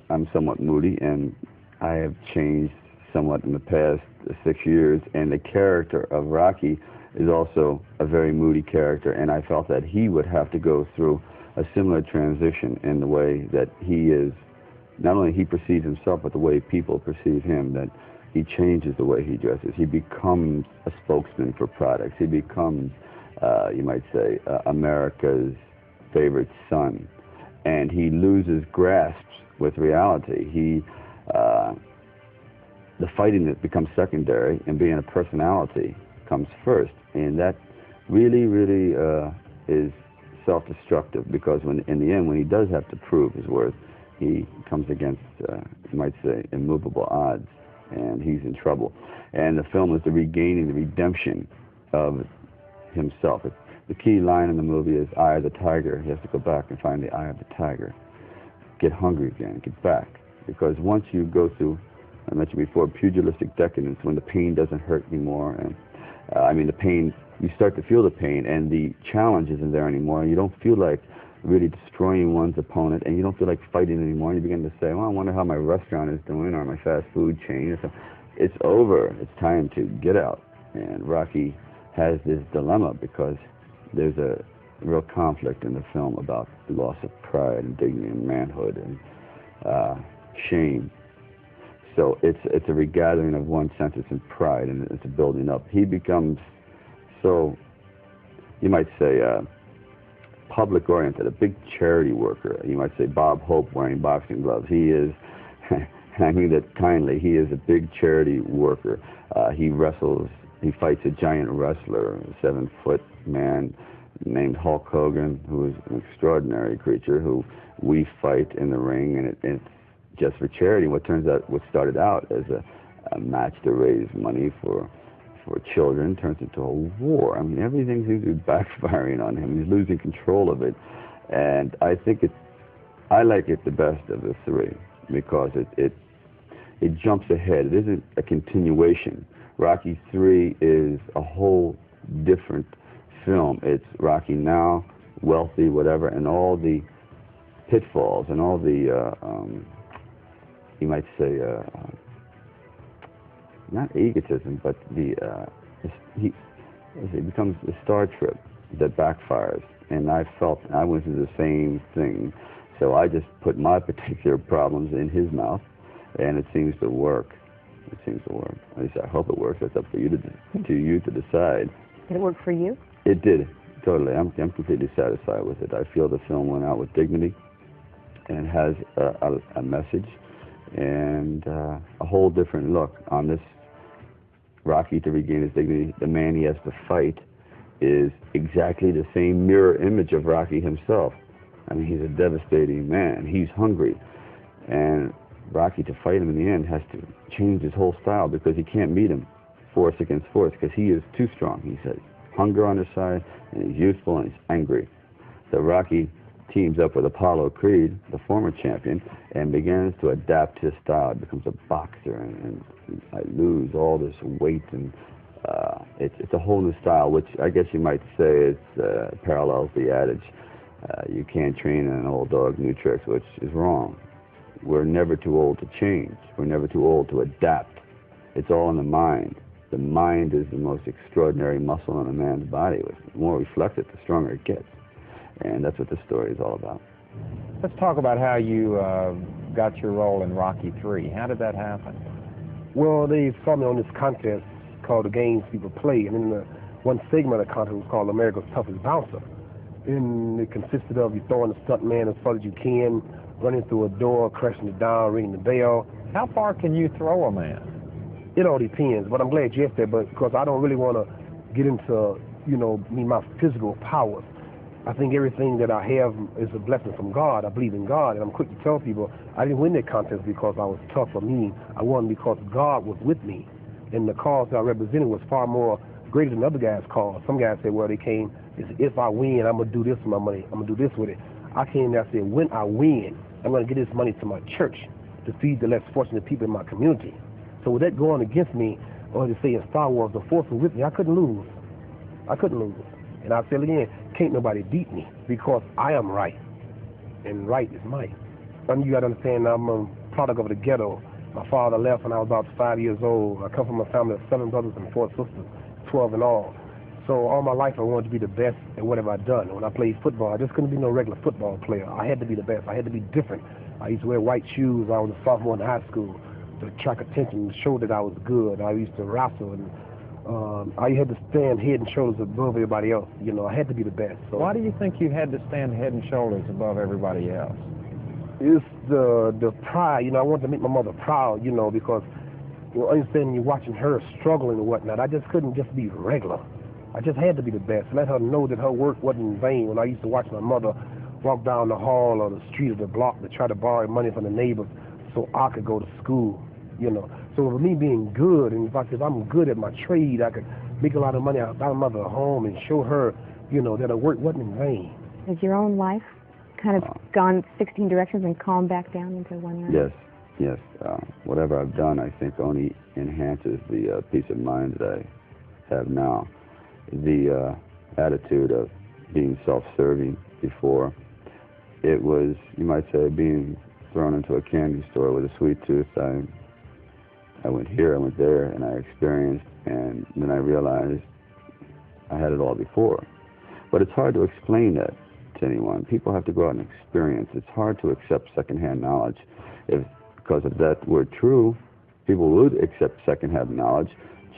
I'm somewhat moody, and I have changed somewhat in the past 6 years, and the character of Rocky is also a very moody character, and I felt that he would have to go through a similar transition in the way that he is, not only he perceives himself, but the way people perceive him, that he changes the way he dresses. He becomes a spokesman for products. He becomes, you might say, America's favorite son, and he loses grasp with reality. The fighting that becomes secondary, and being a personality comes first, and that really, really is self-destructive, because in the end, when he does have to prove his worth, he comes against, you might say, immovable odds, and he's in trouble. And the film is the regaining, the redemption of himself. The key line in the movie is "Eye of the tiger." He has to go back and find the eye of the tiger, get hungry again, get back, because once you go through, I mentioned before, pugilistic decadence, when the pain doesn't hurt anymore, and I mean the pain, you start to feel the pain, and the challenge isn't there anymore, and you don't feel like really destroying one's opponent, and you don't feel like fighting anymore, and you begin to say, well, I wonder how my restaurant is doing, or my fast food chain. So it's over. It's time to get out. And Rocky has this dilemma, because there's a real conflict in the film about the loss of pride and dignity and manhood and shame. So it's a regathering of one's senses and pride, and it's a building up. He becomes so, you might say, public-oriented, a big charity worker. You might say Bob Hope wearing boxing gloves. He is, I mean that kindly, he is a big charity worker. He wrestles, he fights a giant wrestler, a 7-foot man named Hulk Hogan, who is an extraordinary creature who we fight in the ring, and it's just for charity. What turns out, what started out as a match to raise money for children turns into a war. I mean, everything seems to be backfiring on him. He's losing control of it, and I think I like it the best of the three, because it jumps ahead. It isn't a continuation. Rocky 3 is a whole different film. It's Rocky now, wealthy, whatever, and all the pitfalls and all the you might say, not egotism, but he becomes a star trip that backfires. And I felt I went through the same thing. So I just put my particular problems in his mouth, and it seems to work. It seems to work. At least I hope it works. That's up for you to decide. Did it work for you? It did, totally. I'm completely satisfied with it. I feel the film went out with dignity, and it has a message, and a whole different look on this Rocky to regain his dignity. The man he has to fight is exactly the same mirror image of Rocky himself. I mean, he's a devastating man. He's hungry, and Rocky, to fight him in the end, has to change his whole style, because he can't meet him force against force, because he is too strong. He says hunger on his side, and he's youthful, and he's angry. So Rocky teams up with Apollo Creed, the former champion, and begins to adapt his style. It becomes a boxer, and I lose all this weight, and it's a whole new style, which I guess you might say parallels the adage, you can't train an old dog new tricks, which is wrong. We're never too old to change. We're never too old to adapt. It's all in the mind. The mind is the most extraordinary muscle in a man's body. The more we flex it, the stronger it gets. And that's what this story is all about. Let's talk about how you got your role in Rocky 3. How did that happen? Well, they saw me on this contest called The Games People Play, and in one segment of the contest was called America's Toughest Bouncer. And it consisted of you throwing the stunt man as far as you can, running through a door, crashing it down, ringing the bell. How far can you throw a man? It all depends, but I'm glad you asked that, because I don't really want to get into, my physical powers. I think everything that I have is a blessing from God. I believe in God, and I'm quick to tell people I didn't win that contest because I was tough or mean. I won because God was with me, and the cause that I represented was far more greater than other guys' cause. Some guys say, well, they came, if I win, I'm going to do this with my money. I'm going to do this with it. I came there and said, when I win, I'm going to give this money to my church to feed the less fortunate people in my community. So with that going against me, or to say in Star Wars, the force was with me, I couldn't lose. I couldn't lose. And I said again, can't nobody beat me, because I am right, and right is might. you got to understand, I'm a product of the ghetto. My father left when I was about 5 years old. I come from a family of 7 brothers and 4 sisters, 12 in all. So all my life I wanted to be the best at whatever I'd done. When I played football, I just couldn't be no regular football player. I had to be the best. I had to be different. I used to wear white shoes. I was a sophomore in high school to attract attention, show that I was good. I used to wrestle, and I had to stand head and shoulders above everybody else. You know, I had to be the best. So why do you think you had to stand head and shoulders above everybody else? It's the pride. You know, I wanted to make my mother proud, you know, because, you know, understanding you're watching her struggling and whatnot, I just couldn't just be regular. I just had to be the best. Let her know that her work wasn't in vain. When I used to watch my mother walk down the hall or the street or the block to try to borrow money from the neighbors so I could go to school, you know. So for me being good, and if I'm good at my trade, I could make a lot of money out of my mother home and show her, you know, that her work wasn't in vain. Has your own life kind of gone 16 directions and calmed back down into one area? Yes. Whatever I've done, I think, only enhances the peace of mind that I have now. The attitude of being self-serving before, it was, you might say, being thrown into a candy store with a sweet tooth. I went here, I went there, and I experienced, and then I realized I had it all before. But it's hard to explain that to anyone. People have to go out and experience. It's hard to accept secondhand knowledge. Because if that were true, people would accept secondhand knowledge.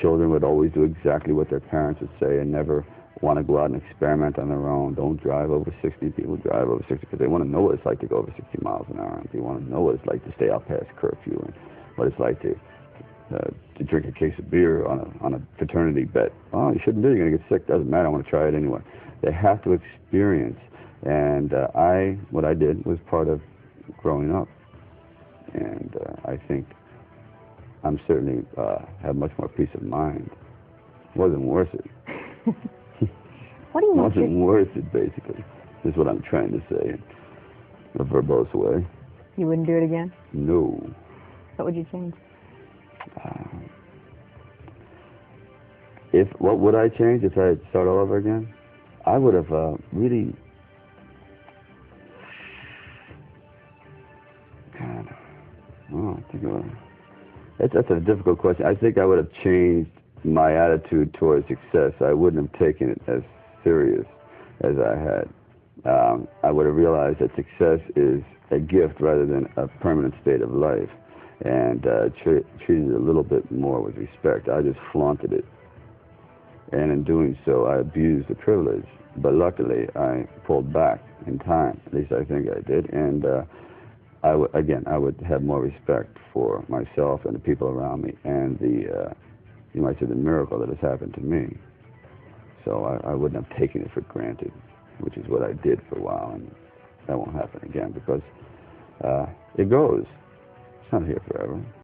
Children would always do exactly what their parents would say and never want to go out and experiment on their own. Don't drive over 60. People drive over 60 because they want to know what it's like to go over 60 miles an hour. They want to know what it's like to stay out past curfew and what it's like to drink a case of beer on a fraternity bet. Oh, you shouldn't do it. You're going to get sick. Doesn't matter. I want to try it anyway. They have to experience. And what I did was part of growing up. And I think I'm certainly have much more peace of mind. Wasn't worth it. What do you want? Wasn't worth it, basically, is what I'm trying to say in a verbose way. You wouldn't do it again? No. What would you change? What would I change if I had to start all over again? I would have really. God, oh, I think that's a difficult question. I think I would have changed my attitude towards success. I wouldn't have taken it as serious as I had. I would have realized that success is a gift rather than a permanent state of life, and treated it a little bit more with respect. I just flaunted it, and in doing so, I abused the privilege. But luckily, I pulled back in time. At least I think I did, and I would have more respect for myself and the people around me, and you might say, the miracle that has happened to me. So I wouldn't have taken it for granted, which is what I did for a while, and that won't happen again because it goes. It's not here forever.